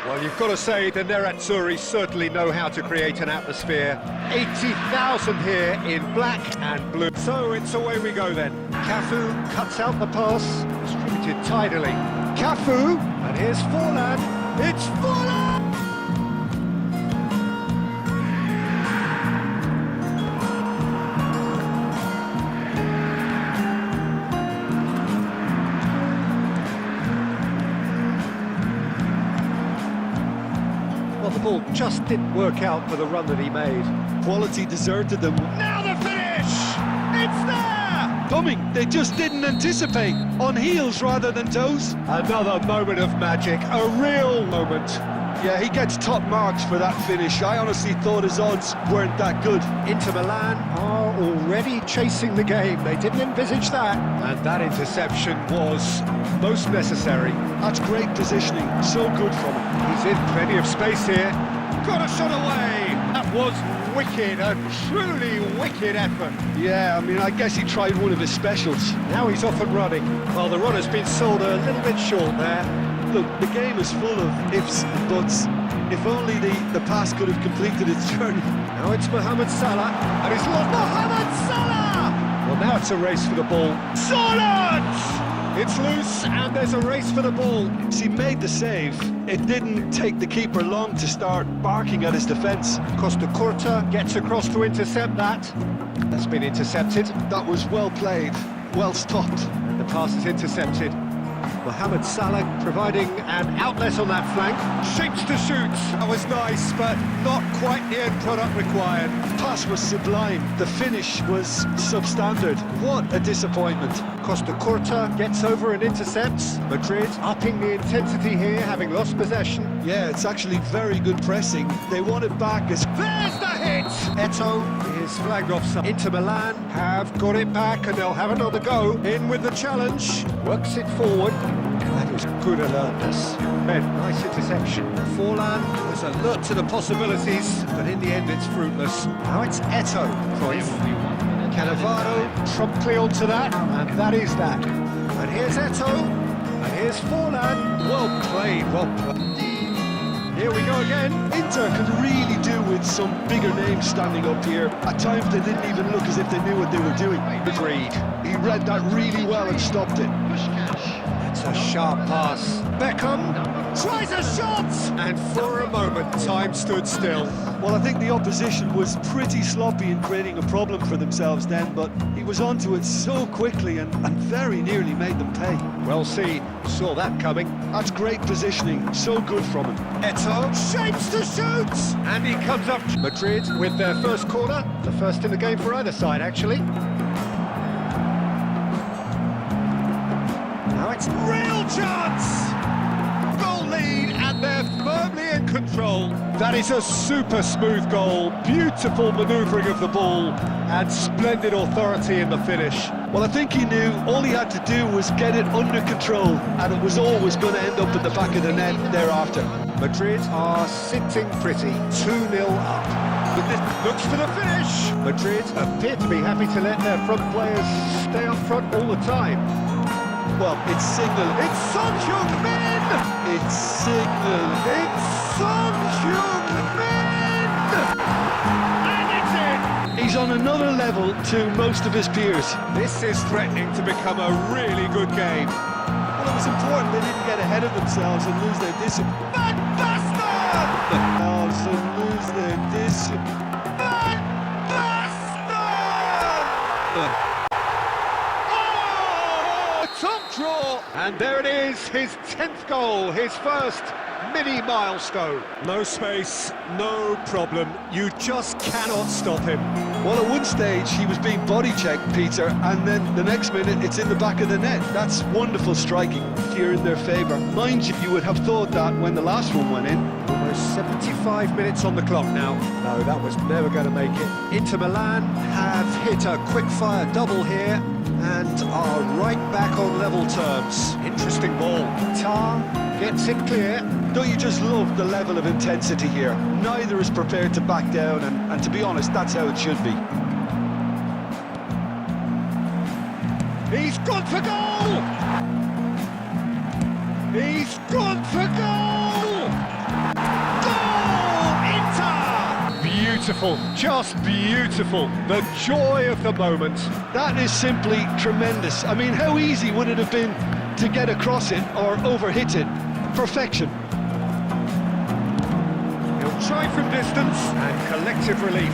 Well, you've got to say the Nerazzurri certainly know how to create an atmosphere. 80,000 here in black and blue. So it's away we go then. Cafu cuts out the pass, distributed tidily. Cafu, and here's Forlan. It's Forlan! Well, the ball just didn't work out for the run that he made. Quality deserted them. Now the finish! It's there! Coming, they just didn't anticipate. On heels rather than toes. Another moment of magic, a real moment. Yeah, he gets top marks for that finish. I honestly thought his odds weren't that good. Inter Milan are already chasing the game. They didn't envisage that. And that interception was most necessary. That's great positioning, so good from him. He's in plenty of space here. Got a shot away! That was wicked, a truly wicked effort. Yeah, I mean, I guess he tried one of his specials. Now he's off and running. Well, the run has been sold a little bit short there. Look, the game is full of ifs and buts. If only the pass could have completed its journey. Now it's Mohamed Salah, and it's lost Mohamed Salah! Well, now it's a race for the ball. Salah! It's loose, and there's a race for the ball. He made the save. It didn't take the keeper long to start barking at his defence. Costa Curta gets across to intercept that. That's been intercepted. That was well played, well stopped. And the pass is intercepted. Mohamed Salah providing an outlet on that flank. Shapes to shoot. That was nice, but not quite the end product required. Pass was sublime. The finish was substandard. What a disappointment. Costa Curta gets over and intercepts. Madrid upping the intensity here, having lost possession. Yeah, it's actually very good pressing. They want it back as... There's the hit! Eto is flagged offside. Inter Milan have got it back and they'll have another go. In with the challenge. Works it forward. That was good alertness. Ben, nice interception. Forlan was alert to the possibilities, but in the end it's fruitless. Now it's Eto. Cruyff. Cannavaro promptly onto that, and that is that. And here's Eto, and here's Forlan. Well played, well played. Here we go again. Inter could really do with some bigger names standing up here. At times they didn't even look as if they knew what they were doing. Agreed. He read that really well and stopped it. It's a sharp pass. Beckham tries a shot! And for a moment, time stood still. Well, I think the opposition was pretty sloppy in creating a problem for themselves then, but he was onto it so quickly and very nearly made them pay. Well, saw that coming. That's great positioning, so good from him. Eto shapes to shoot! And he comes up. Madrid with their first corner, the first in the game for either side, actually. Now it's real chance! Goal lead, and they're firmly in control. That is a super smooth goal, beautiful manoeuvring of the ball, and splendid authority in the finish. Well, I think he knew all he had to do was get it under control, and it was always going to end up at the back of the net thereafter. Madrid are sitting pretty, 2-0 up. But this looks for the finish. Madrid appear to be happy to let their front players stay up front all the time. Well, it's signal. It's Son Heung-Min! It's signal. It's Son Heung-Min! And it's in! He's on another level to most of his peers. This is threatening to become a really good game. Well, it was important they didn't get ahead of themselves and lose their discipline. Van Basten! And lose their discipline. Van Basten! Top draw, and there it is, his 10th goal, his first mini milestone. No space, no problem, you just cannot stop him. Well, at one stage he was being body checked, Peter, and then the next minute it's in the back of the net. That's wonderful striking here in their favour. Mind you, you would have thought that when the last one went in. Almost 75 minutes on the clock now. No, that was never going to make it. Inter Milan have hit a quick-fire double here and are right back on level terms. Interesting ball. Tar gets it clear. Don't you just love the level of intensity here? Neither is prepared to back down, and to be honest, that's how it should be. He's gone for goal! He's gone for goal! beautiful, just beautiful. The joy of the moment. That is simply tremendous. I mean, how easy would it have been to get across it or overhit it? Perfection. He'll try from distance and collective relief.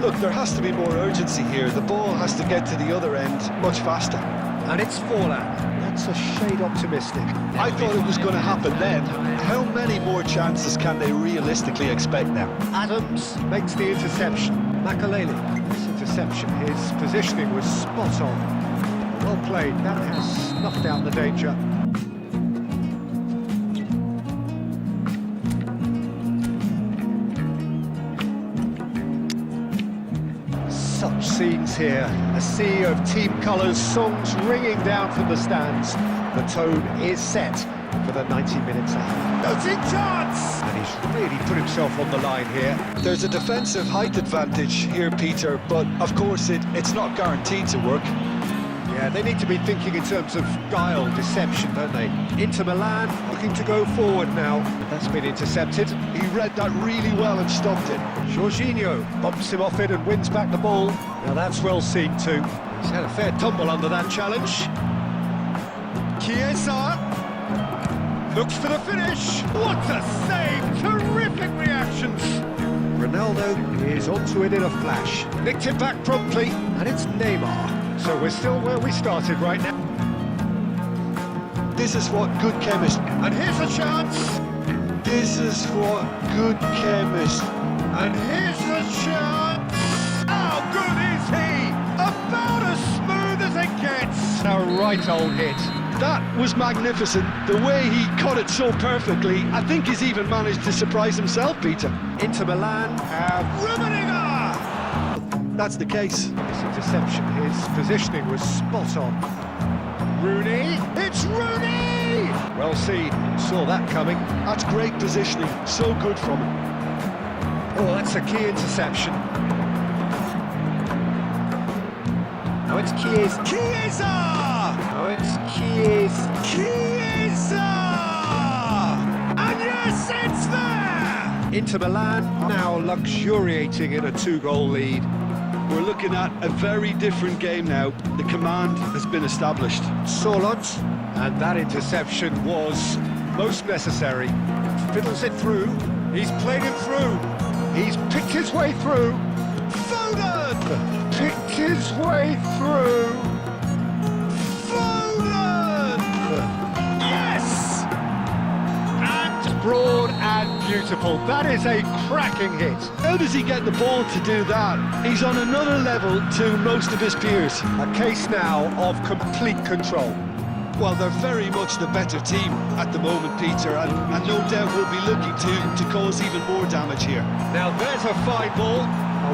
Look, there has to be more urgency here. The ball has to get to the other end much faster. And it's Forlan. That's a shade optimistic. I thought it was going to happen then. How many more chances can they realistically expect now? Adams makes the interception. Makaleli, this interception, his positioning was spot on. Well played, that has snuffed out the danger. Such scenes here, a sea of team colours, songs ringing down from the stands. The tone is set for the 90 minutes ahead. Noting chance! And he's really put himself on the line here. There's a defensive height advantage here, Peter, but of course it's not guaranteed to work. Yeah, they need to be thinking in terms of guile, deception, don't they? Inter Milan looking to go forward now. That's been intercepted. He read that really well and stopped it. Jorginho bumps him off it and wins back the ball. Now that's well seen too. He's had a fair tumble under that challenge. Chiesa looks for the finish. What a save! Terrific reactions. Ronaldo is onto it in a flash. Nicked it back promptly, and it's Neymar. So we're still where we started right now. This is what good chemist. And here's a chance. This is what good chemist. And here's a chance. How good is he? About as smooth as it gets. A right old hit. That was magnificent. The way he cut it so perfectly, I think he's even managed to surprise himself, Peter. Inter Milan have Rummenigge. That's the case. This interception, his positioning was spot on. Rooney, it's Rooney! Well seen, saw that coming. That's great positioning, so good from him. Oh, that's a key interception. Now it's Chiesa! Now it's Chiesa! And yes, it's there! Inter Milan now luxuriating in a 2-goal lead. We're looking at a very different game now. The command has been established. Solot, and that interception was most necessary. Fiddles it through, he's played it through, he's picked his way through. Foden! Picked his way through. Foden! Yes! And broad and beautiful. That is a cracking hit. How does he get the ball to do that? He's on another level to most of his peers. A case now of complete control. Well, they're very much the better team at the moment, Peter, and no doubt will be looking to cause even more damage here. Now there's a fine ball.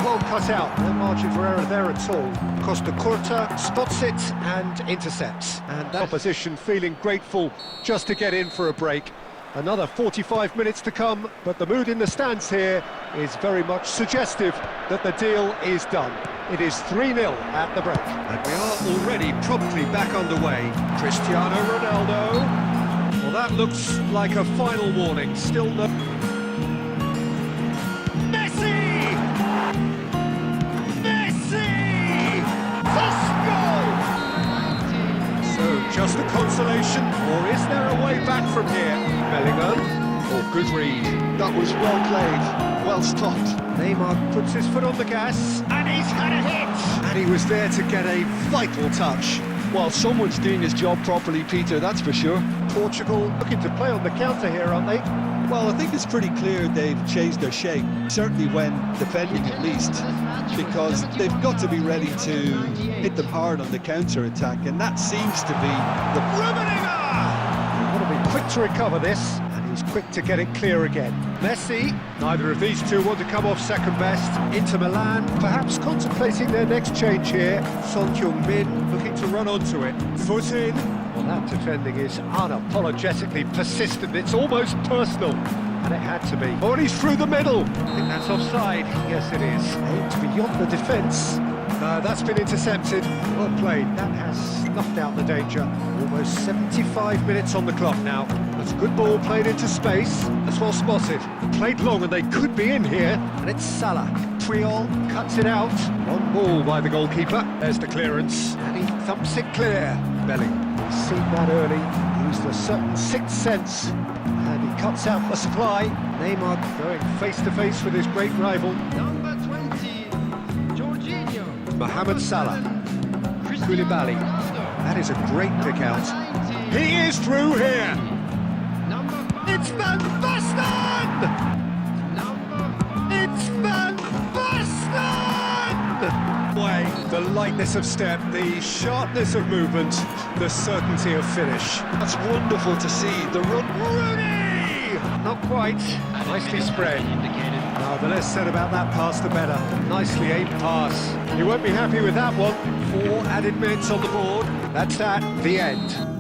Well cut out, no margin for error there at all. Costa Curta spots it and intercepts. And that opposition feeling grateful just to get in for a break. Another 45 minutes to come, but the mood in the stands here is very much suggestive that the deal is done. It is 3-0 at the break. And we are already promptly back underway. Cristiano Ronaldo. Well, that looks like a final warning. Still no... Messi! Messi! First goal! So, just a consolation, or is there a way back from here? Bellingham, oh, good read. That was well played, well stopped. Neymar puts his foot on the gas, and he's had a hit! And he was there to get a vital touch. Well, someone's doing his job properly, Peter, that's for sure. Portugal looking to play on the counter here, aren't they? Well, I think it's pretty clear they've changed their shape, certainly when defending at least, because they've got to be ready to hit them hard on the counter-attack, and that seems to be the... Rummenigge! They want to be quick to recover this, and he's quick to get it clear again. Messi, neither of these two want to come off second best. Inter Milan, perhaps contemplating their next change here. Son Heung-Min looking to run onto it. Foot in. Well, that defending is unapologetically persistent. It's almost personal. And it had to be. Oh, and he's through the middle. I think that's offside. Yes, it is. Aimed beyond the defence. That's been intercepted. Well played. That has snuffed out the danger. Almost 75 minutes on the clock now. That's a good ball played into space. That's well spotted. Played long and they could be in here. And it's Salah. Montreal cuts it out. On ball by the goalkeeper. There's the clearance. And he thumps it clear. Belling. He's seen that early. Used a certain sixth sense. And he cuts out the supply. Neymar going face to face with his great rival. Number 20, Jorginho. Mohamed Salah. Koulibaly. That is a great pick out. He is through here. It's Van Basten! It's Van Basten! Way, the lightness of step, the sharpness of movement, the certainty of finish. That's wonderful to see. The run. Rooney! Not quite. Nicely spread. Now, the less said about that pass, the better. Nicely aimed pass. You won't be happy with that one. 4 added minutes on the board. That's that. The end.